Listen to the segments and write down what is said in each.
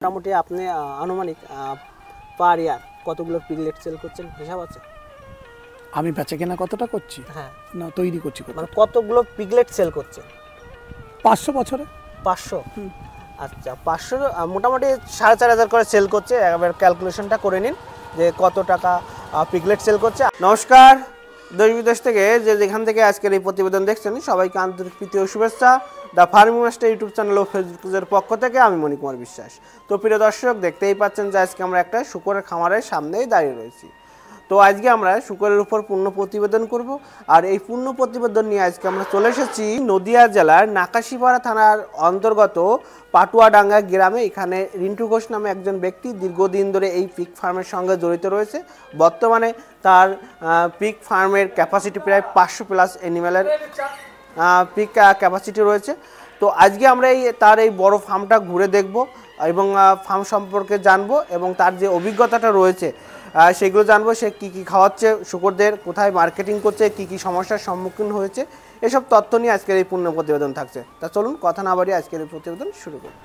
মোটামুটি আপনি আনুমানিক পার ইয়ার কতগুলো পিগলেট সেল করছেন হিসাব আছে? আমি বেচা কেনা কতটা করছি? হ্যাঁ, না তৈরি করছি মানে কতগুলো পিগলেট সেল করছেন? 500 বছরে 500। আচ্ছা, 500 মোটামুটি 4500 করে সেল করছে। একবার ক্যালকুলেশনটা করে নিন যে কত টাকা পিগলেট সেল করছে। নমস্কার, দেশ বিদেশ থেকে যেখান থেকে আজকের এই প্রতিবেদন দেখছেন সবাইকে আন্তরিক প্রীতি ও শুভেচ্ছা। The farming master YouTube channel ও ফেসবুক পেজের পক্ষ থেকে আমি মণিকুমার বিশ্বাস। তো প্রিয় দর্শক, দেখতেই পাচ্ছেন যে আজকে আমরা একটা শূকরের খামারের সামনেই দাঁড়িয়ে রয়েছি। তো আজকে আমরা শূকরের উপর পূর্ণ প্রতিবেদন করব, আর এই পূর্ণ প্রতিবেদন নিয়ে আজকে আমরা চলে এসেছি নদিয়া জেলার নাকাশিপাড়া থানার অন্তর্গত পাটুয়াডাঙ্গা গ্রামে। এখানে রিন্টু ঘোষ নামে একজন ব্যক্তি দীর্ঘদিন ধরে এই পিগ ফার্মের সঙ্গে জড়িত রয়েছে। বর্তমানে তার পিগ ফার্মের ক্যাপাসিটি প্রায় 500+ অ্যানিমেলের পিগ ক্যাপাসিটি রয়েছে। তো আজকে আমরা তার এই বড় ফার্মটা ঘুরে দেখব এবং ফার্ম সম্পর্কে জানবো এবং তার যে অভিজ্ঞতাটা রয়েছে সেগুলো জানবো। সে কী কী খাওয়াচ্ছে শূকরদের, কোথায় মার্কেটিং করছে, কী কী সমস্যার সম্মুখীন হয়েছে, এসব তথ্য নিয়ে আজকের এই পূর্ণ প্রতিবেদন থাকছে। তা চলুন কথা না বাড়িয়ে আজকের এই প্রতিবেদন শুরু করি।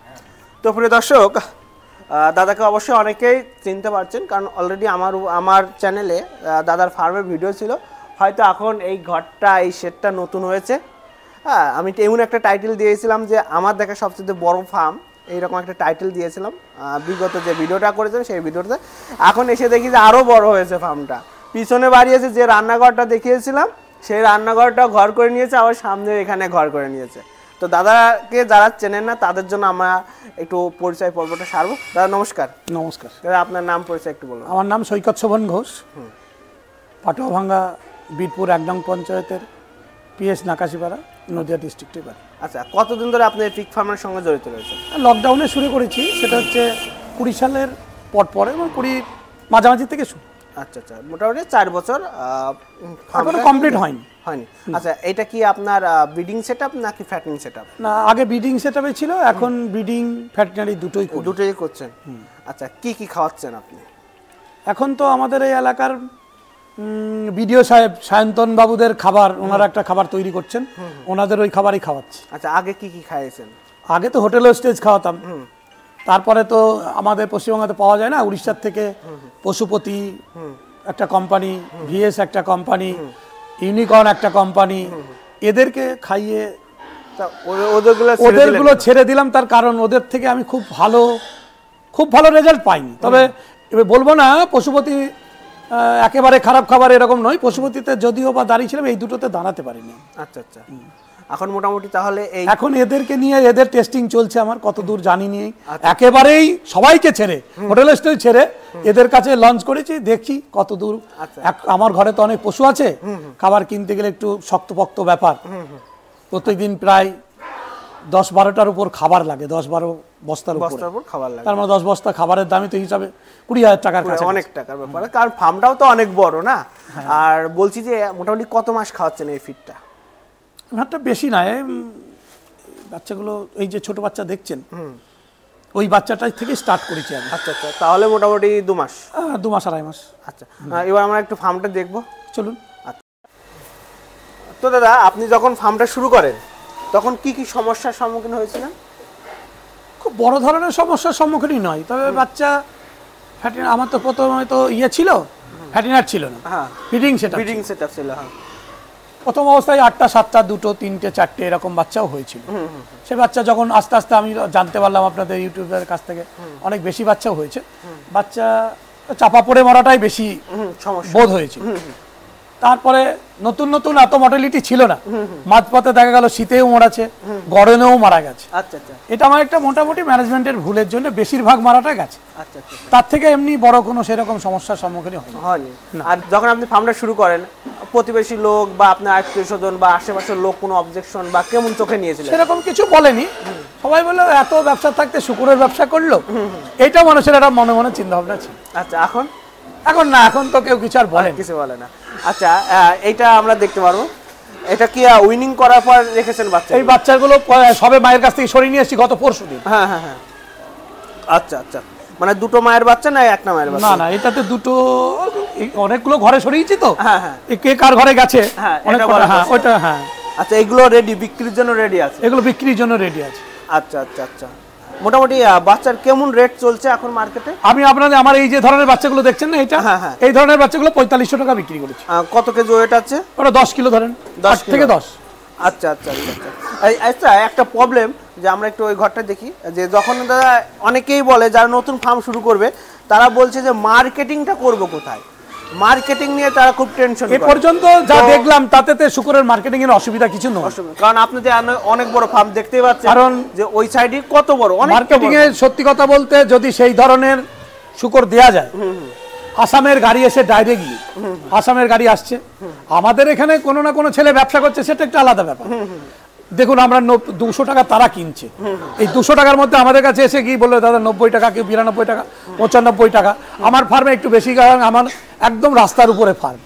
তো প্রিয় দর্শক, দাদাকে অবশ্যই অনেকেই চিনতে পারছেন, কারণ অলরেডি আমার চ্যানেলে দাদার ফার্মের ভিডিও ছিল। হয়তো এখন এই ঘরটা, এই শেডটা নতুন হয়েছে। হ্যাঁ, আমি এমন একটা টাইটেল দিয়েছিলাম যে আমার দেখা সবচেয়ে বড় ফার্ম, এইরকম একটা টাইটেল দিয়েছিলাম বিগত যে ভিডিওটা করেছেন সেই ভিডিওতে। এখন এসে দেখি যে আরও বড় হয়েছে ফার্মটা। পিছনে বাড়িয়েছে, যে রান্নাঘরটা দেখিয়েছিলাম সেই রান্নাঘরটা ঘর করে নিয়েছে, আবার সামনে এখানে ঘর করে নিয়েছে। তো দাদাকে যারা চেনেন না তাদের জন্য আমরা একটু পরিচয় পর্বটা সারবো। দাদা নমস্কার। নমস্কার দাদা আপনার নাম পরিচয় একটু বলুন। আমার নাম সৈকত শোভন ঘোষ, পাটুয়াভাঙ্গা বীরপুর 1 নং পঞ্চায়েতের PS নাকাশিপাড়া, নদিয়া ডিস্ট্রিক্টে বাড়ি। আচ্ছা, কতদিন ধরে আপনি পিগ ফার্মের সঙ্গে জড়িত রয়েছেন? লকডাউনে শুরু করেছি, সেটা হচ্ছে 20 সালের পরে এবং 20 মাঝামাঝি থেকে শুরু। আচ্ছা আচ্ছা, মোটামুটি 4 বছর এখনো কমপ্লিট হয়নি। আচ্ছা, এটা কি আপনার ব্রিডিং সেটআপ নাকি ফ্যাটিং সেটআপ? না, আগে ব্রিডিং সেটআপে ছিল, এখন ব্রিডিং ফ্যাটিনারি দুটোই করছেন। আচ্ছা, কি কি খাওয়াচ্ছেন আপনি? এখন তো আমাদের এই এলাকার বিডিও সাহেব সায়ন্তন বাবুদের খাবার, ওনারা একটা খাবার তৈরি করছেন, ওনাদের ওই খাবারই খাওয়াচ্ছি। আচ্ছা, আগে কি কি খাইয়েছেন? আগে তো হোটেল স্টেজ খাওয়াতাম, তারপরে তো আমাদের পশ্চিমবঙ্গে পাওয়া যায় না, উড়িষ্যার থেকে পশুপতি একটা কোম্পানি, VS একটা কোম্পানি, ইউনিকর্ন একটা কোম্পানি, এদেরকে খাইয়ে ওদেরগুলো ছেড়ে দিলাম। তার কারণ ওদের থেকে আমি খুব ভালো রেজাল্ট পাইনি। তবে এবার বলবো না পশুপতি একেবারে খারাপ খাবার এরকম নয়, পশুপতিতে যদিও বা দাঁড়িয়েছিলাম, এই দুটোতে দাঁড়াতে পারিনি। আচ্ছা আচ্ছা, এখন মোটামুটি তাহলে এখন এদেরকে নিয়ে এদের টেস্টিং চলছে, আমার কত দূর জানি নি। একেবারেই সবাইকে ছেড়ে, হোটেল স্টে ছেড়ে এদের কাছে লঞ্চ করেছি, দেখি কত দূর। আমার ঘরে তো অনেক পশু আছে, খাবার কিনতে গেলে একটু শক্তপোক্ত ব্যাপার। প্রত্যেকদিন প্রায় 10-12টার উপর খাবার লাগে, 10-12 বস্তার উপর খাবার লাগে। তার মানে 10 বস্তা খাবারের দামই তো হিসাবে 20,000 টাকার কাছে, অনেক টাকার ব্যাপার। কারণ ফার্মটাও তো অনেক বড় না। আর বলছি যে মোটামুটি কত মাস খাওয়াচ্ছেন এই ফিডটা? একটা বেশি নয়, বাচ্চাগুলো এই যে ছোট বাচ্চা দেখছেন, ওই বাচ্চাটাই থেকে স্টার্ট করেছি আমি। আচ্ছা আচ্ছা, তাহলে মোটামুটি 2 মাস, 2 মাস 2.5 মাস। আচ্ছা, এবার আমরা একটু ফার্মটা দেখবো, চলুন। আচ্ছা, তো দাদা আপনি যখন ফার্মটা শুরু করেন তখন কি কি সমস্যার সম্মুখীন হয়েছিলেন? খুব বড় ধরনের সমস্যার সম্মুখীনই নয়, তবে বাচ্চা ফ্যাটিনার, আমার তো প্রথমে তো ছিল, ফ্যাটিনার ছিল না, ব্রিডিং সেটআপ ছিল। প্রথম অবস্থায় 8টা 7টা 2টো 3টে 4টে এরকম বাচ্চাও হয়েছিল। সে বাচ্চা যখন আস্তে আস্তে আমি জানতে পারলাম আপনাদের ইউটিউবের কাছ থেকে, অনেক বেশি বাচ্চাও হয়েছে, বাচ্চা চাপা পড়ে মরাটাই বেশি বোধ হয়েছিল। তারপরে নতুন নতুন এত মর্টালিটি ছিল না, মাঝপথে দেখা গেল শীতেও মরাছে, গরমেও মারা গেছে। আচ্ছা আচ্ছা, এটা আমার একটা মোটামুটি ম্যানেজমেন্টের ভুলের জন্য বেশিরভাগ মারাটা গেছে। আচ্ছা আচ্ছা, তার থেকে এমনি বড় কোনো সেরকম সমস্যার সম্মুখীন হয়নি। আর যখন আপনি ফার্মটা শুরু করেন, প্রতিবেশী লোক বা আপনার আত্মীয় স্বজন বা আশেপাশের লোক কোনো অবজেকশন বা কেমন চোখে নিয়েছিলেন? সেরকম কিছু বলেনি, সবাই বললো এত ব্যবসা থাকতে শুকুরের ব্যবসা করলো, এইটা মানুষের একটা মনে মনে চিন্তা ভাবনা ছিল। আচ্ছা, এখন না, এখন তো কেউ কিছু আর বলে না। আচ্ছা, এইটা আমরা দেখতে পারবো, এটা কি উইনিং করার পর রেখেছেন বাচ্চা? এই বাচ্চাগুলো সবে মায়ের কাছ থেকে সরিয়ে নিয়ে এসেছি গত পরশুদিন। হ্যাঁ হ্যাঁ হ্যাঁ, আচ্ছা আচ্ছা, মানে দুটো মায়ের বাচ্চা না একটা মায়ের বাচ্চা? না, এটাতে দুটো, অনেকগুলো ঘরে সরিয়েছি তো। হ্যাঁ হ্যাঁ, কে কার ঘরে গেছে ওইটা। হ্যাঁ, আচ্ছা, এগুলো রেডি বিক্রির জন্য রেডি আছে? এগুলো বিক্রির জন্য রেডি আছে। আচ্ছা আচ্ছা আচ্ছা, মোটামুটি বাচ্চার কেমন রেট চলছে এখন মার্কেটে? আমি আপনাদের আমার এই যে ধরনের বাচ্চাগুলো দেখছেন না, এটা এই ধরনের বাচ্চাগুলো 4500 টাকা বিক্রি করেছি। কত কেজি ওয়েট আছে? ওটা 10 কিলো ধরেন, 10 থেকে 10। আচ্ছা আচ্ছা আচ্ছা আচ্ছা। একটা প্রবলেম যে আমরা একটু ওই ঘরটা দেখি, যে যখন দাদা অনেকেই বলে যারা নতুন ফার্ম শুরু করবে তারা বলছে যে মার্কেটিংটা করব কোথায়, মার্কেটিং নিয়ে তারা খুব টেনশন। এই পর্যন্ত যা দেখলাম তাতে শুকরের মার্কেটিং এর অসুবিধা কিছু নয়, কারণ আপনি যে অনেক বড় ফার্ম দেখতেই পাচ্ছেন, কারণ যে ওই সাইডে কত বড় মার্কেটিং এ। সত্যি কথা বলতে যদি সেই ধরনের শুকর দেয়া যায়, আসামের গাড়ি এসে ডাইরেক্ট গিয়ে আসামের গাড়ি আসছে, আমাদের এখানে কোনো না কোনো ছেলে ব্যবসা করছে, সেটা একটা আলাদা ব্যাপার। দেখুন আমরা 200 টাকা তারা কিনছে, এই 200 টাকার মধ্যে আমাদের কাছে এসে কি বললো দাদা 90 টাকা, কেউ 92 টাকা, 95 টাকা। আমার ফার্মে একটু বেশি, কারণ আমার একদম রাস্তার উপরে ফার্ম,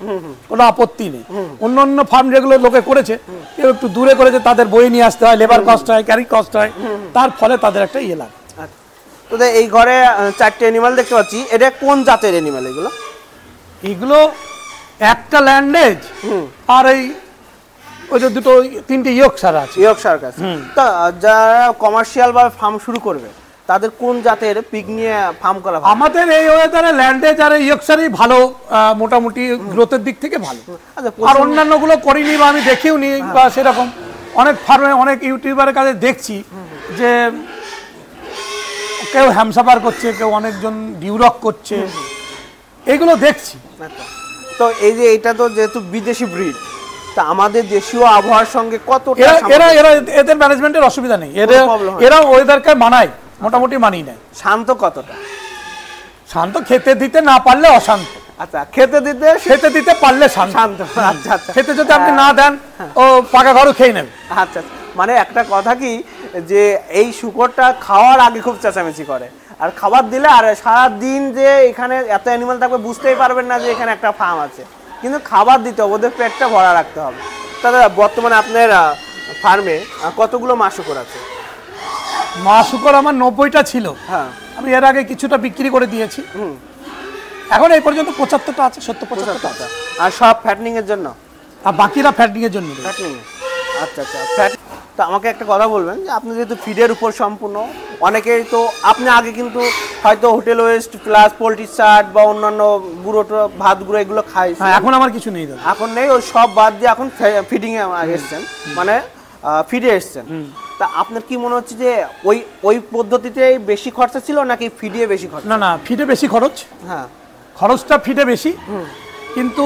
কোনো আপত্তি নেই। অন্য অন্য ফার্ম যেগুলো লোকে করেছে, কেউ একটু দূরে করেছে, তাদের বই নিয়ে আসতে হয়, লেবার কস্ট হয়, ক্যারি কস্ট হয়, তার ফলে তাদের একটা ইয়ে লাগে। তো এই ঘরে 4টে অ্যানিমাল দেখতে পাচ্ছি, এটা কোন জাতের অ্যানিমাল এগুলো? এগুলো একটা ল্যান্ডেজ আর ওই যে 2-3টে ইয়র্কশায়ার আছে। ইয়র্কশায়ার কাছে। তা যারা কমার্শিয়াল বা ফার্ম শুরু করবে তাদের কোন জাতের পিগ নিয়ে ফার্ম করা ভালো? আমাদের এই ওয়েদারে ল্যান্ডেজ আর ইয়র্কশায়ারই ভালো, মোটামুটি গ্রোথের দিক থেকে ভালো। আর অন্যান্য গুলো করিনি বা আমি দেখিও নি বা সেরকম। অনেক ফার্মে অনেক ইউটিউবারের কাছে দেখছি যে কেউ হ্যামসাপার করছে, কেউ অনেকজন ডিউরক করছে, এগুলো দেখছি। তো এই যে এটা তো যেহেতু বিদেশি ব্রিড, তা আমাদের দেশীয় আবহাওয়ার সঙ্গে কতটা এরা এদের ম্যানেজমেন্টের অসুবিধা নেই, এরা ওয়েদারকে মানায়, মোটামুটি মানিয়ে নেয়। শান্ত কতটা? শান্ত খেতে দিতে না পারলে অশান্ত। আচ্ছা, খেতে দিতে পারলে শান্ত। আচ্ছা আচ্ছা। খেতে যদি আপনি না দেন ও পাকা ঘরও খেয়ে নেবে। আচ্ছা, মানে একটা কথা কি যে এই শুকরটা খাওয়ার আগে খুব চেঁচামেচি করে, আর খাবার দিলে আর সারা দিন যে এখানে এত অ্যানিমাল থাকবে বুঝতেই পারবেন না যে এখানে একটা ফার্ম আছে, কিন্তু খাবার দিতে হবে, ওদের পেটটা ভরা রাখতে হবে। তাহলে বর্তমানে আপনার ফার্মে কতগুলো মা শুকর আছে? মা শুকর আমার 90টা ছিল, হ্যাঁ আমি এর আগে কিছুটা বিক্রি করে দিয়েছি। এখন এই পর্যন্ত 75টা আছে, 70-75টা আছে। আর সব ফ্যাটনিং এর জন্য, আর বাকিরা ফ্যাটনিং এর জন্য। ফ্যাটনিং। আচ্ছা আচ্ছা। ফ্যাট। তো আমাকে একটা কথা বলবেন যে আপনি যেহেতু ফিডের উপর সম্পূর্ণ, অনেকেই তো আপনি আগে কিন্তু হয়তো হোটেল ওয়েস্ট প্লাস পোলট্রি চাট বা অন্যান্য গুঁড়ো ভাত গুঁড়ো এগুলো খাই, এখন আমার কিছু নেই দাদা, এখন নেই, ওই সব বাদ দিয়ে এখন ফিডিং এ এসছেন, মানে ফিডে এসছেন। তা আপনার কি মনে হচ্ছে যে ওই পদ্ধতিতে বেশি খরচা ছিল নাকি ফিডে বেশি খরচ? না, ফিডে বেশি খরচ। হ্যাঁ, খরচটা ফিডে বেশি, কিন্তু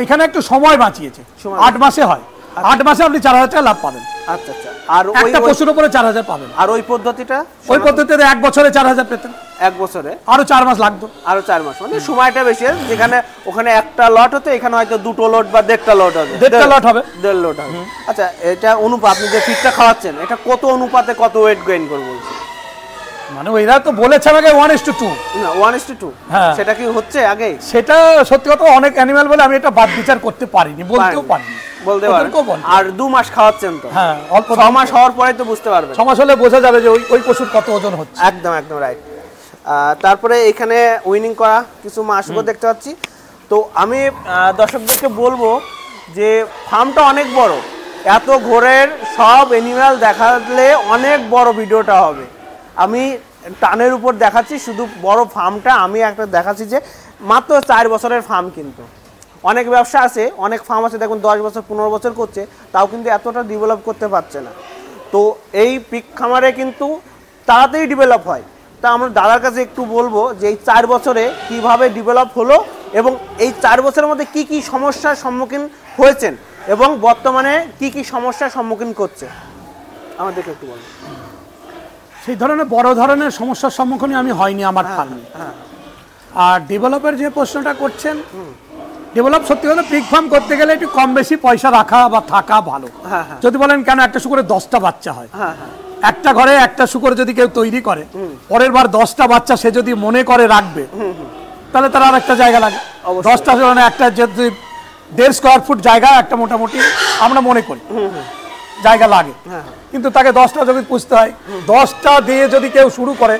এখানে একটু সময় বাঁচিয়েছে। 8 মাসে হয়, 8 মাসে আপনি 4000 টাকা লাভ পাবেন। আচ্ছা আচ্ছা। আর একটা পশুর উপরে 4000 পাবেন। আর ওই পদ্ধতিতে 1 বছরে 4000 পেতেন, 1 বছরে আরো 4 মাস লাগতো, আরো 4 মাস, মানে সময়টা বেশি। যেখানে ওখানে একটা লট হতো, এখানে হয়তো 2টো লট বা 1.5টা লট হবে, 1.5টা লট হবে, 1.5 লট হবে। আচ্ছা, এটা অনুপাত, আপনি যে ফিডটা খাওয়াচ্ছেন এটা কত অনুপাতে কত ওয়েট গেইন করবে বলছেন? মানে ওইরা তো বলেছে আমাকে 1:2। না, 1:2। হ্যাঁ, সেটা কি হচ্ছে আগে? সেটা সত্যি কথা, অনেক অ্যানিমাল বলে আমি এটা বাদ বিচার করতে পারিনি, বলতেও পারিনি। বলতে পারেন। আর 2 মাস খাওয়াচ্ছেন তো? হ্যাঁ, অল্প 6 মাস হওয়ার পরে তো বুঝতে পারবেন। 6 মাস হলে বোঝা যাবে যে ওই পশুর কত ওজন হচ্ছে। একদম একদম রাইট। তারপরে এখানে উইনিং করা কিছু মাছগুলো দেখতে পাচ্ছি। তো আমি দর্শকদেরকে বলবো যে ফার্মটা অনেক বড়, এত ঘোরের সব অ্যানিমাল দেখালে অনেক বড় ভিডিওটা হবে। আমি টানের উপর দেখাচ্ছি শুধু বড় ফার্মটা, আমি একটা দেখাচ্ছি যে মাত্র 4 বছরের ফার্ম। কিন্তু অনেক ব্যবসা আছে, অনেক ফার্ম আছে দেখুন 10 বছর 15 বছর করছে, তাও কিন্তু এতটা ডেভেলপ করতে পারছে না। তো এই পিক খামারে কিন্তু তাড়াতাড়ি ডেভেলপ হয়। তা আমরা দাদার কাছে একটু বলবো যে এই 4 বছরে কিভাবে ডেভেলপ হলো এবং এই 4 বছরের মধ্যে কি কি সমস্যার সম্মুখীন হয়েছেন এবং বর্তমানে কি কি সমস্যার সম্মুখীন করছে আমাদেরকে একটু বলুন। সেই ধরনের বড় ধরনের সমস্যার সম্মুখীন আমি হয়নি আমার ফার্মে। আর ডেভেলপের যে প্রশ্নটা করছেন, ডেভেলপ সত্যি কথা পিগ ফার্ম করতে গেলে একটু কম বেশি পয়সা রাখা বা থাকা ভালো। যদি বলেন কেন একটা শুকরে 10টা বাচ্চা হয়, একটা ঘরে একটা শুকর যদি কেউ তৈরি করে, পরের বার 10টা বাচ্চা সে যদি মনে করে রাখবে, তাহলে তার আর একটা জায়গা লাগে। 10টা মানে একটা যদি 1.5 স্কয়ার ফুট জায়গা একটা মোটামুটি আমরা মনে করি জায়গা লাগে, কিন্তু তাকে 10টা যদি পুষতে হয়, 10টা দিয়ে যদি কেউ শুরু করে,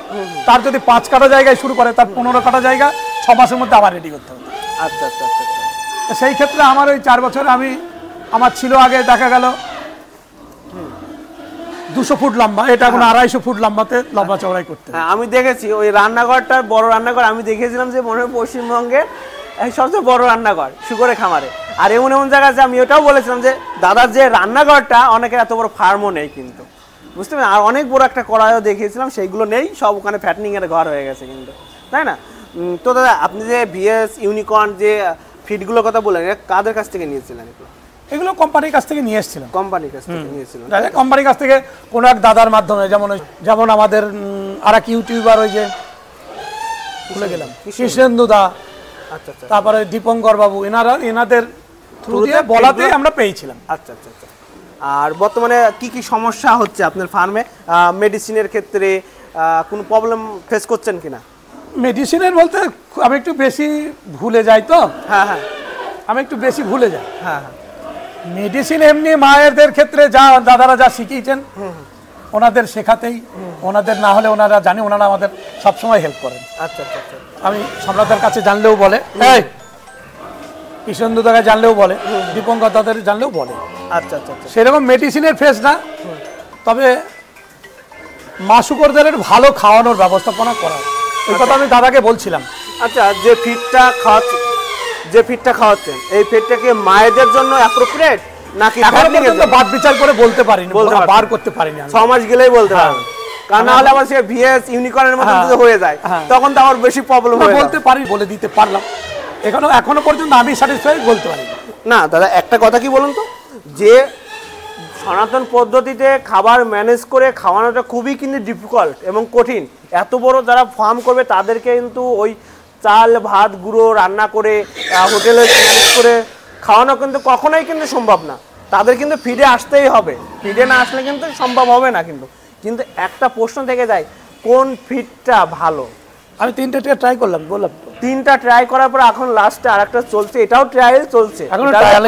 তার যদি 5 কাঠা জায়গায় শুরু করে, তার 15 কাঠা জায়গা 6 মাসের মধ্যে আবার রেডি করতে হবে। আচ্ছা আচ্ছা আচ্ছা। সেই ক্ষেত্রে আমার ওই 4 বছর আমার ছিল আগে দেখা গেল 200 ফুট লম্বা, এটা এখন 250 ফুট লম্বাতে লম্বা চওড়াই করতে। হ্যাঁ, আমি দেখেছি ওই রান্নাঘরটা, বড় রান্নাঘর আমি দেখেছিলাম যে মনে হয় পশ্চিমবঙ্গের সবচেয়ে বড় রান্নাঘর শুকরের খামারে। আর এমন এমন জায়গা আছে, আমি ওটাও বলেছিলাম যে দাদার যে রান্নাঘরটা অনেকের এত বড় ফার্মও নেই কিন্তু, বুঝতে পারেন। আর অনেক বড় একটা কড়াইও দেখিয়েছিলাম, সেইগুলো নেই, সব ওখানে ফ্যাটনিংয়ের ঘর হয়ে গেছে কিন্তু, তাই না? তো দাদা আপনি যে ভিএস ইউনিকর্ন যে ফিডগুলোর কথা বললেন, কাদের কাছ থেকে নিয়েছিলেন? এগুলো কোম্পানির কাছ থেকে নিয়ে এসেছিলাম। কোম্পানির কাছ থেকে নিয়েছিলেন? কোম্পানির কাছ থেকে কোনো এক দাদার মাধ্যমে, যেমন আমাদের আর এক ইউটিউবার, ওই যে ভুলে গেলাম, কৃষ্ণেন্দু দা, আচ্ছা আচ্ছা, তারপরে দীপঙ্কর বাবু, এনাদের থ্রু দিয়ে বলাতে আমরা পেয়েছিলাম। আচ্ছা আচ্ছা আচ্ছা। আর বর্তমানে কি কি সমস্যা হচ্ছে আপনার ফার্মে? মেডিসিনের ক্ষেত্রে কোনো প্রবলেম ফেস করছেন কিনা? মেডিসিনের বলতে আমি একটু বেশি ভুলে যাই তো। হ্যাঁ হ্যাঁ, আমি একটু বেশি ভুলে যাই। হ্যাঁ হ্যাঁ। মেডিসিন এমনি মায়েদের ক্ষেত্রে যা দাদারা যা শিখিয়েছেন ওনাদের শেখাতেই, ওনাদের না হলে ওনারা জানে, ওনারা আমাদের সবসময় হেল্প করেন। আচ্ছা আচ্ছা আচ্ছা। আমি সম্রাটের কাছে জানলেও বলে, কৃষ্ণেন্দু দাকে জানলেও বলে, দীপঙ্কর দাদের জানলেও বলে। আচ্ছা আচ্ছা আচ্ছা। সেরকম মেডিসিনের ফেস না, তবে মা শুকরদের ভালো খাওয়ানোর ব্যবস্থাপনা করা, এই কথা আমি দাদাকে বলছিলাম। আচ্ছা, যে ফিডটা খাওয়াচ্ছেন এই ফিডটা কি মায়েদের জন্য অ্যাপ্রোপ্রিয়েট নাকি বাদ বিচার করে বলতে পারিনি, বার করতে পারিনি। 6 মাস গেলেই বলতে পারবেন, কারণ নাহলে আবার সে ভিএস ইউনিকর্নের মতো যদি হয়ে যায় তখন তো আমার বেশি প্রবলেম হয়। বলতে পারি, বলে দিতে পারলাম, এখনো পর্যন্ত আমি স্যাটিসফাই বলতে পারি না। দাদা একটা কথা কি বলুন তো, যে সনাতন পদ্ধতিতে খাবার ম্যানেজ করে খাওয়ানোটা খুবই কিন্তু ডিফিকাল্ট এবং কঠিন। এত বড় যারা ফার্ম করবে তাদেরকে কিন্তু ওই চাল ভাত গুঁড়ো রান্না করে হোটেলে ম্যানেজ করে খাওয়ানো কিন্তু কখনোই কিন্তু সম্ভব না। তাদের কিন্তু ফিডে আসতেই হবে, ফিডে না আসলে কিন্তু সম্ভব হবে না। কিন্তু একটা প্রশ্ন থেকে যায়, কোন ফিডটা ভালো? আমি 3টে ট্রাই করলাম, বললাম 3টা ট্রাই করার পর এখন লাস্টে আরেকটা চলছে, এটাও ট্রায়াল চলছে,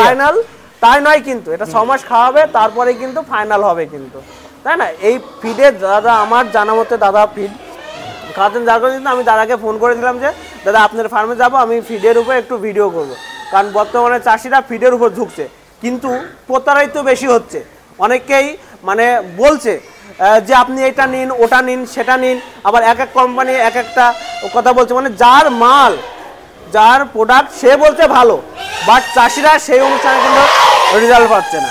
ফাইনাল তাই নয় কিন্তু, এটা 6 মাস খাওয়াবে তারপরে কিন্তু ফাইনাল হবে কিন্তু, তাই না? এই ফিডে দাদা আমার জানা মতে দাদা ফিড খাওয়াতেন, যার কারণে কিন্তু আমি দাদাকে ফোন করেছিলাম যে দাদা আপনার ফার্মে যাব, আমি ফিডের উপর একটু ভিডিও করব, কারণ বর্তমানে চাষিরা ফিডের উপর ঝুঁকছে, কিন্তু প্রতারিত বেশি হচ্ছে। অনেকেই মানে বলছে যে আপনি এটা নিন ওটা নিন সেটা নিন, আবার এক এক কোম্পানি এক একটা কথা বলছে, মানে যার মাল যার প্রোডাক্ট সে বলছে ভালো, বাট চাষিরা সেই অনুসারে কিন্তু রেজাল্ট পাচ্ছে না।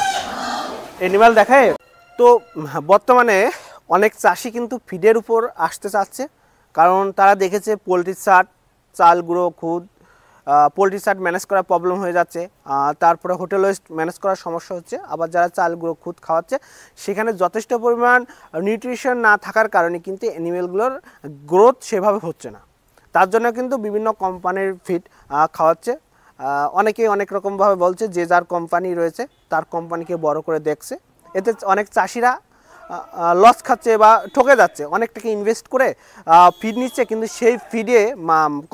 অ্যানিমাল দেখায় তো বর্তমানে অনেক চাষি কিন্তু ফিডের উপর আসতে চাচ্ছে, কারণ তারা দেখেছে পোলট্রির সার, চাল গুঁড়ো খুদ, পোলট্রি সার ম্যানেজ করা প্রবলেম হয়ে যাচ্ছে, তারপরে হোটেল ওয়েস্ট ম্যানেজ করার সমস্যা হচ্ছে। আবার যারা চাল গুঁড়ো খুদ খাওয়াচ্ছে সেখানে যথেষ্ট পরিমাণ নিউট্রিশন না থাকার কারণে কিন্তু অ্যানিমেলগুলোর গ্রোথ সেভাবে হচ্ছে না। তার জন্য কিন্তু বিভিন্ন কোম্পানির ফিড খাওয়াচ্ছে। অনেকেই অনেক রকমভাবে বলছে, যে যার কোম্পানি রয়েছে তার কোম্পানিকে বড় করে দেখছে, এতে অনেক চাষিরা লস খাচ্ছে বা ঠকে যাচ্ছে, অনেক টাকা ইনভেস্ট করে ফিড নিচ্ছে, কিন্তু সেই ফিডে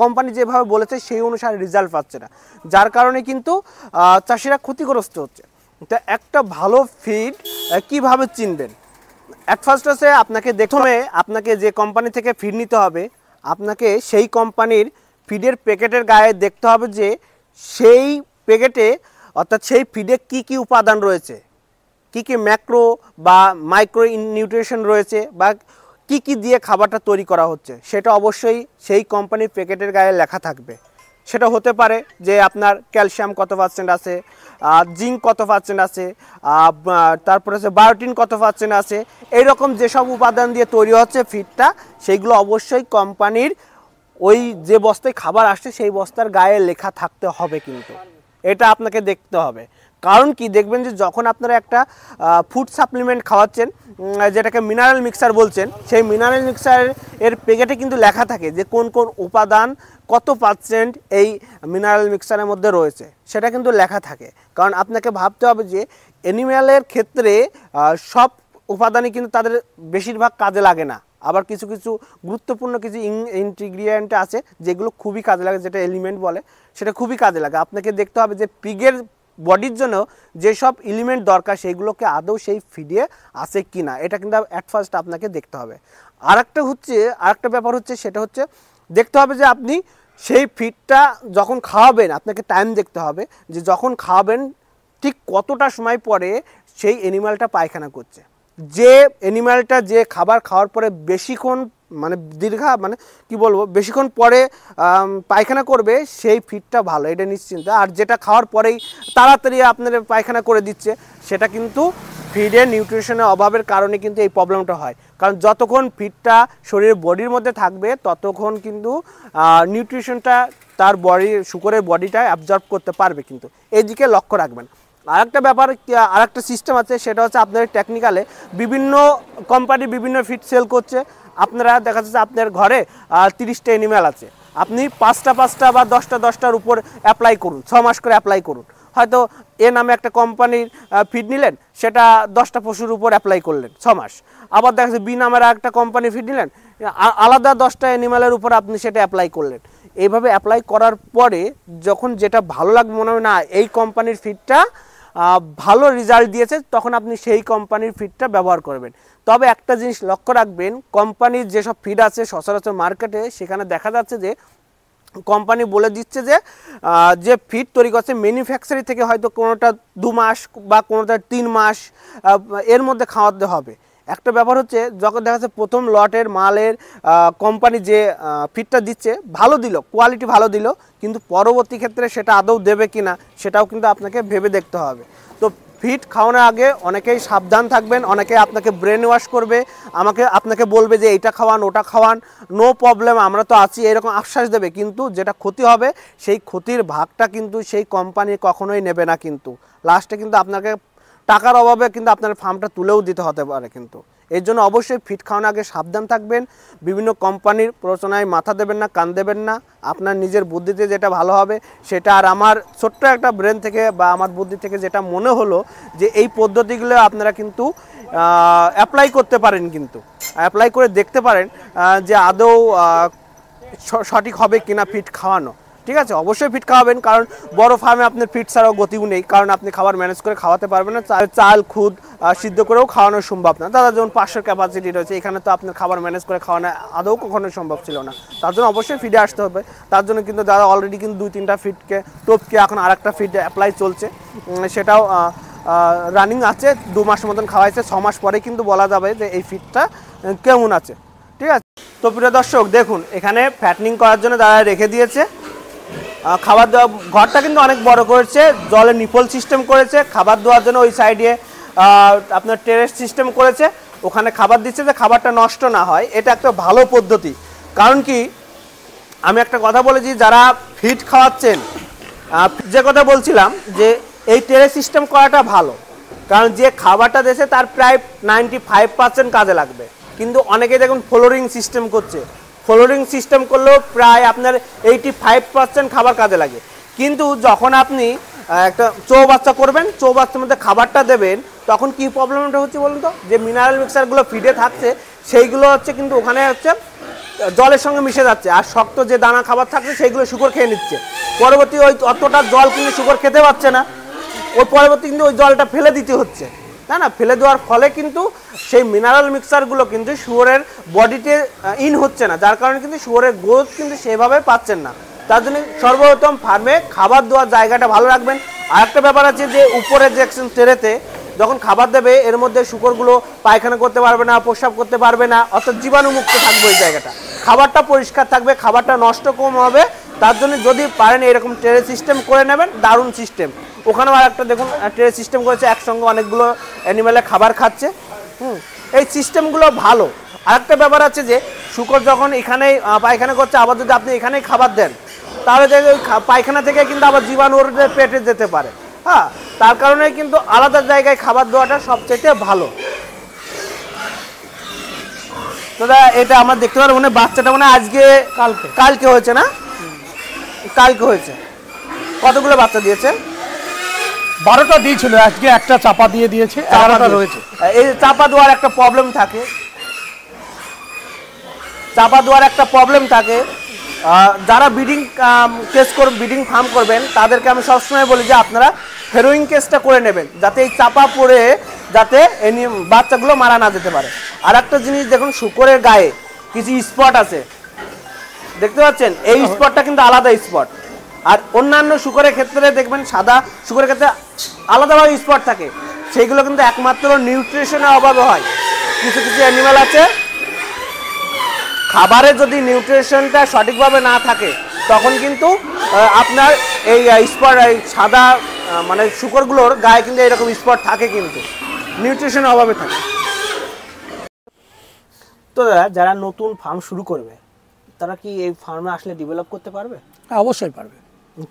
কোম্পানি যেভাবে বলেছে সেই অনুসারে রেজাল্ট পাচ্ছে না, যার কারণে কিন্তু চাষিরা ক্ষতিগ্রস্ত হচ্ছে। তো একটা ভালো ফিড কিভাবে চিনবেন? অ্যাট ফার্স্ট হচ্ছে আপনাকে যে কোম্পানি থেকে ফিড নিতে হবে, আপনাকে সেই কোম্পানির ফিডের প্যাকেটের গায়ে দেখতে হবে যে সেই প্যাকেটে অর্থাৎ সেই ফিডে কি কি উপাদান রয়েছে, কি কি ম্যাক্রো বা মাইক্রো নিউট্রিশন রয়েছে, বা কি কি দিয়ে খাবারটা তৈরি করা হচ্ছে, সেটা অবশ্যই সেই কোম্পানির প্যাকেটের গায়ে লেখা থাকবে। সেটা হতে পারে যে আপনার ক্যালসিয়াম কত পার্সেন্ট আছে, জিঙ্ক কত পার্সেন্ট আছে, তারপরে হচ্ছে বায়োটিন কত পার্সেন্ট আছে, এইরকম যেসব উপাদান দিয়ে তৈরি হচ্ছে ফিডটা, সেইগুলো অবশ্যই কোম্পানির ওই যে বস্তায় খাবার আসছে সেই বস্তার গায়ে লেখা থাকতে হবে। কিন্তু এটা আপনাকে দেখতে হবে, কারণ কি দেখবেন যে যখন আপনারা একটা ফুড সাপ্লিমেন্ট খাওয়াচ্ছেন, যেটাকে মিনারেল মিক্সার বলছেন, সেই মিনারেল মিক্সারের প্যাকেটে কিন্তু লেখা থাকে যে কোন কোন উপাদান কত পার্সেন্ট এই মিনারেল মিক্সারের মধ্যে রয়েছে, সেটা কিন্তু লেখা থাকে। কারণ আপনাকে ভাবতে হবে যে অ্যানিম্যালের ক্ষেত্রে সব উপাদানই কিন্তু তাদের বেশিরভাগ কাজে লাগে না, আবার কিছু কিছু গুরুত্বপূর্ণ কিছু ইনগ্রিডিয়েন্ট আছে যেগুলো খুবই কাজে লাগে, যেটা এলিমেন্ট বলে, সেটা খুবই কাজে লাগে। আপনাকে দেখতে হবে যে পিগের বডির জন্য যেসব এলিমেন্ট দরকার সেইগুলোকে আদৌ সেই ফিডে আছে কি না, এটা কিন্তু অ্যাট ফার্স্ট আপনাকে দেখতে হবে। আরেকটা ব্যাপার হচ্ছে, সেটা হচ্ছে দেখতে হবে যে আপনি সেই ফিডটা যখন খাওয়াবেন, আপনাকে টাইম দেখতে হবে যে যখন খাওয়াবেন ঠিক কতটা সময় পরে সেই অ্যানিমালটা পায়খানা করছে। যে অ্যানিম্যালটা যে খাবার খাওয়ার পরে বেশিক্ষণ মানে মানে কি বলবো বেশিক্ষণ পরে পায়খানা করবে সেই ফিডটা ভালো, এটা নিশ্চিন্ত। আর যেটা খাওয়ার পরেই তাড়াতাড়ি আপনার পায়খানা করে দিচ্ছে সেটা কিন্তু ফিডের নিউট্রিশনের অভাবের কারণে কিন্তু এই প্রবলেমটা হয়। কারণ যতক্ষণ ফিডটা শরীরের বডির মধ্যে থাকবে ততক্ষণ কিন্তু নিউট্রিশনটা তার শুকরের বডিটা অ্যাবজর্ব করতে পারবে, কিন্তু এই দিকে লক্ষ্য রাখবেন। আরেকটা ব্যাপার, আরেকটা সিস্টেম আছে, সেটা হচ্ছে আপনার টেকনিক্যালে বিভিন্ন কোম্পানি বিভিন্ন ফিড সেল করছে। আপনারা দেখা যাচ্ছে আপনার ঘরে 30টা অ্যানিম্যাল আছে, আপনি 5টা বা 10টার উপর অ্যাপ্লাই করুন, 6 মাস করে অ্যাপ্লাই করুন। হয়তো এ নামে একটা কোম্পানির ফিড নিলেন, সেটা 10টা পশুর উপর অ্যাপ্লাই করলেন 6 মাস। আবার দেখা যাচ্ছে বি নামের একটা কোম্পানি ফিড নিলেন, আলাদা 10টা অ্যানিম্যালের উপর আপনি সেটা অ্যাপ্লাই করলেন। এইভাবে অ্যাপ্লাই করার পরে যখন যেটা ভালো লাগবে, মনে হয় না এই কোম্পানির ফিডটা ভালো রেজাল্ট দিয়েছে, তখন আপনি সেই কোম্পানির ফিডটা ব্যবহার করবেন। তবে একটা জিনিস লক্ষ্য রাখবেন, কোম্পানির যেসব ফিড আছে সচরাচর মার্কেটে, সেখানে দেখা যাচ্ছে যে কোম্পানি বলে দিচ্ছে যে ফিড তৈরি করছে ম্যানুফ্যাকচারি থেকে হয়তো কোনোটা 2 মাস বা কোনোটা 3 মাস এর মধ্যে খাওয়াতে হবে। একটা ব্যাপার হচ্ছে, যখন দেখা যাচ্ছে প্রথম লটের মালের কোম্পানি যে ফিডটা দিচ্ছে ভালো দিল, কোয়ালিটি ভালো দিল, কিন্তু পরবর্তী ক্ষেত্রে সেটা আদৌ দেবে কিনা সেটাও কিন্তু আপনাকে ভেবে দেখতে হবে। তো ফিড খাওয়ানোর আগে অনেকেই সাবধান থাকবেন, অনেকে আপনাকে ব্রেন ওয়াশ করবে, আপনাকে বলবে যে এইটা খাওয়ান ওটা খাওয়ান, নো প্রবলেম আমরা তো আছি, এরকম আশ্বাস দেবে, কিন্তু যেটা ক্ষতি হবে সেই ক্ষতির ভাগটা কিন্তু সেই কোম্পানি কখনোই নেবে না। কিন্তু লাস্টে কিন্তু আপনাকে টাকার অভাবে কিন্তু আপনার ফার্মটা তুলেও দিতে হতে পারে। কিন্তু এর জন্য অবশ্যই ফিড খাওয়ানোর আগে সাবধান থাকবেন, বিভিন্ন কোম্পানির প্ররোচনায় মাথা দেবেন না, কান দেবেন না, আপনার নিজের বুদ্ধিতে যেটা ভালো হবে সেটা। আর আমার ছোট্ট একটা ব্রেন থেকে বা আমার বুদ্ধি থেকে যেটা মনে হলো যে এই পদ্ধতিগুলো আপনারা কিন্তু অ্যাপ্লাই করতে পারেন, কিন্তু অ্যাপ্লাই করে দেখতে পারেন যে আদৌ সঠিক হবে কিনা ফিড খাওয়ানো। ঠিক আছে, অবশ্যই ফিড খাওয়াবেন, কারণ বড় ফার্মে আপনার ফিড ছাড়াও গতিও নেই, কারণ আপনি খাবার ম্যানেজ করে খাওয়াতে পারবেন না। চাল খুদ সিদ্ধ করেও খাওয়ানো সম্ভব না। দাদা যেমন 500 ক্যাপাসিটি রয়েছে, এখানে তো আপনার খাবার ম্যানেজ করে খাওয়ানো আদৌ কখনো সম্ভব ছিল না। তার জন্য অবশ্যই ফিডে আসতে হবে। তার জন্য কিন্তু দাদা অলরেডি কিন্তু 2-3টা ফিডকে টপকে এখন আরেকটা ফিড অ্যাপ্লাই চলছে, সেটাও রানিং আছে। 2 মাস মতন খাওয়াইছে, 6 মাস পরে কিন্তু বলা যাবে যে এই ফিডটা কেমন আছে। ঠিক আছে, তো প্রিয় দর্শক দেখুন, এখানে ফ্যাটনিং করার জন্য দাদা রেখে দিয়েছে খাবার দেওয়া। ঘরটা কিন্তু অনেক বড় করেছে, জলে নিপল সিস্টেম করেছে, খাবার দেওয়ার জন্য ওই সাইডে আপনার টেরেস সিস্টেম করেছে, ওখানে খাবার দিচ্ছে যে খাবারটা নষ্ট না হয়। এটা একটা ভালো পদ্ধতি। কারণ কি, আমি একটা কথা বলেছি, যারা ফিড খাওয়াচ্ছেন, যে কথা বলছিলাম যে এই টেরেস সিস্টেম করাটা ভালো, কারণ যে খাবারটা দিয়েছে তার প্রায় 95% কাজে লাগবে। কিন্তু অনেকে দেখুন ফ্লোরিং সিস্টেম করছে, ফ্লোরিং সিস্টেম করলেও প্রায় আপনার 85% খাবার কাজে লাগে। কিন্তু যখন আপনি একটা চৌবাচ্চা করবেন, চৌবাচ্চার মধ্যে খাবারটা দেবেন, তখন কি প্রবলেমটা হচ্ছে বলুন তো, যে মিনারেল মিক্সারগুলো ফিডে থাকছে সেইগুলো হচ্ছে কিন্তু ওখানে হচ্ছে জলের সঙ্গে মিশে যাচ্ছে, আর শক্ত যে দানা খাবার থাকছে সেইগুলো শুকর খেয়ে নিচ্ছে। পরবর্তী ওই অতটা জল কিন্তু শুকর খেতে পারছে না, ওই পরবর্তী কিন্তু ওই জলটা ফেলে দিতে হচ্ছে, তাই না? ফেলে দেওয়ার ফলে কিন্তু সেই মিনারেল মিক্সারগুলো কিন্তু শুয়োরের বডিতে ইন হচ্ছে না, যার কারণে কিন্তু শুয়োরের গ্রোথ কিন্তু সেভাবে পাচ্ছেন না। তার জন্য সর্বপ্রথম ফার্মে খাবার দেওয়ার জায়গাটা ভালো রাখবেন। আর একটা ব্যাপার আছে যে উপরে যে ট্রেতে যখন খাবার দেবে, এর মধ্যে শুকরগুলো পায়খানা করতে পারবে না, প্রস্রাব করতে পারবে না, অর্থাৎ জীবাণুমুক্ত থাকবে ওই জায়গাটা, খাবারটা পরিষ্কার থাকবে, খাবারটা নষ্ট কম হবে। তার জন্য যদি পারেন এরকম ট্রে সিস্টেম করে নেবেন, দারুণ সিস্টেম। ওখানেও আর একটা দেখুন ট্রে সিস্টেম করেছে, একসঙ্গে অনেকগুলো অ্যানিমেলে খাবার খাচ্ছে। এই সিস্টেমগুলো ভালো। আরেকটা ব্যাপার আছে যে শুকর যখন এখানেই পায়খানা করছে, আবার যদি আপনি এখানেই খাবার দেন, তাহলে ওই পায়খানা থেকে কিন্তু আবার জীবাণু ওর পেটে যেতে পারে। হ্যাঁ, তার কারণে কিন্তু আলাদা জায়গায় খাবার দেওয়াটা সবচেয়ে ভালো। তো এটা আমরা দেখতে পারবো, মানে বাচ্চাটা মানে আজকে কালকে হয়েছে না, কালকে হয়েছে। কতগুলো বাচ্চা দিয়েছে? 12টা দিয়েছিল, আজকে একটা চাপা দিয়ে দিয়েছে, 11টা রয়েছে। এই চাপা দেওয়ার একটা প্রবলেম থাকে, চাপা দেওয়ার একটা প্রবলেম থাকে। যারা ব্রিডিং ব্রিডিং ফার্ম করবেন তাদেরকে আমি সবসময় বলি যে আপনারা ফেরোইং কেসটা করে নেবেন, যাতে এই চাপা পড়ে যাতে বাচ্চাগুলো মারা না যেতে পারে। আর একটা জিনিস দেখুন, শুকরের গায়ে কিছু স্পট আছে, দেখতে পাচ্ছেন? এই স্পটটা কিন্তু আলাদা স্পট। আর অন্যান্য শুকরের ক্ষেত্রে দেখবেন সাদা শুকরের ক্ষেত্রে আলাদাভাবে স্পট থাকে, সেইগুলো কিন্তু একমাত্র নিউট্রিশনের অভাবে হয়। কিছু কিছু অ্যানিমাল আছে খাবারে যদি নিউট্রিশনটা সঠিকভাবে না থাকে তখন কিন্তু আপনার এই স্পট, এই সাদা মানে শুকরগুলোর গায়ে কিন্তু এরকম স্পট থাকে, কিন্তু নিউট্রিশনের অভাবে থাকে। তো দাদা, যারা নতুন ফার্ম শুরু করবে তারা কি এই ফার্মে আসলে ডেভেলপ করতে পারবে? হ্যাঁ, অবশ্যই পারবে।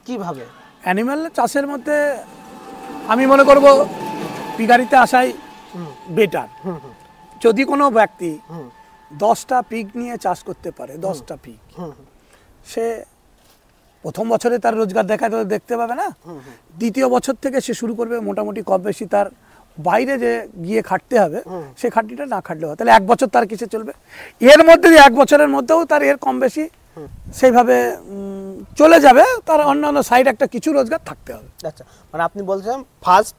কিভাবে? অ্যানিম্যাল চাষের মধ্যে আমি মনে করব পিগারিতে আসাই বেটার। যদি কোনো ব্যক্তি 10টা পিগ নিয়ে চাষ করতে পারে, 10টা পিগ, সে প্রথম বছরে তার রোজগার দেখতে পাবে না। দ্বিতীয় বছর থেকে সে শুরু করবে মোটামুটি কম বেশি তার বাইরে যে গিয়ে খাটতে হবে সে খাটনিটা না খাটলেও হয়, তাহলে 1 বছর তার কিসে চলবে। এর মধ্যে 1 বছরের মধ্যেও তার এর কম বেশি সেইভাবে চলে যাবে, তার অন্যান্য সাইড একটা কিছু রোজগার থাকতে হবে। আচ্ছা, মানে আপনি বলছেন ফার্স্ট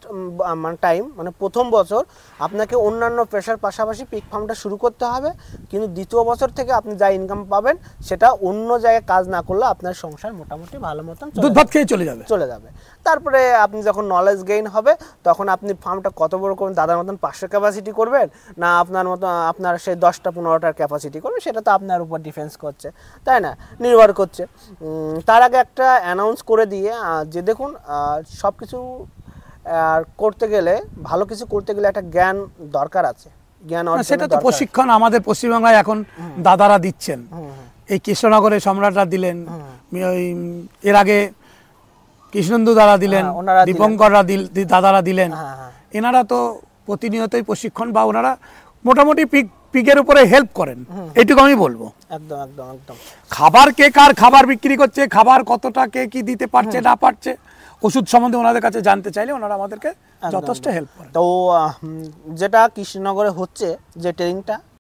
মানে টাইম, মানে প্রথম বছর আপনাকে অন্যান্য পেশার পাশাপাশি পিগ ফার্মটা শুরু করতে হবে, কিন্তু দ্বিতীয় বছর থেকে আপনি যা ইনকাম পাবেন সেটা অন্য জায়গায় কাজ না করলে আপনার সংসার মোটামুটি ভালো মতন দুধ ভাত খেয়ে চলে যাবে। তারপরে আপনি যখন নলেজ গেইন হবে তখন আপনি ফার্মটা কত বড় করবেন, দাদার মতন 500 ক্যাপাসিটি করবেন না আপনার মতো আপনার সেই 10টা 15টার ক্যাপাসিটি করবেন, সেটা তো আপনার উপর ডিফেন্স করছে, তাই না, নির্ভর করছে। তার আগে একটা অ্যানাউন্স করে দিয়ে যে দেখুন, সব কিছু করতে গেলে, ভালো কিছু করতে গেলে একটা জ্ঞান দরকার আছে, জ্ঞান অর্জন। সেটা তো প্রশিক্ষণ আমাদের পশ্চিমবাংলায় এখন দাদারা দিচ্ছেন। এই কৃষ্ণনগরে সম্রাটরা দিলেন, এর আগে কৃষ্ণেন্দু দাদা দিলেন, দীপঙ্কররা দাদারা দিলেন। এনারা তো প্রতিনিয়তই প্রশিক্ষণ বা ওনারা মোটামুটি পিগের উপরে হেল্প করেন, এইটুকু আমি বলবো। একদম একদম একদম। খাবার কে কার খাবার বিক্রি করছে, খাবার কতটা কে কি দিতে পারছে না পারছে, ওষুধ সম্বন্ধে ওনাদের কাছে জানতে চাইলে ওনারা আমাদেরকে যথেষ্ট হেল্প করেন। তো যেটা কৃষ্ণনগরে হচ্ছে যে ট্রেনিংটা,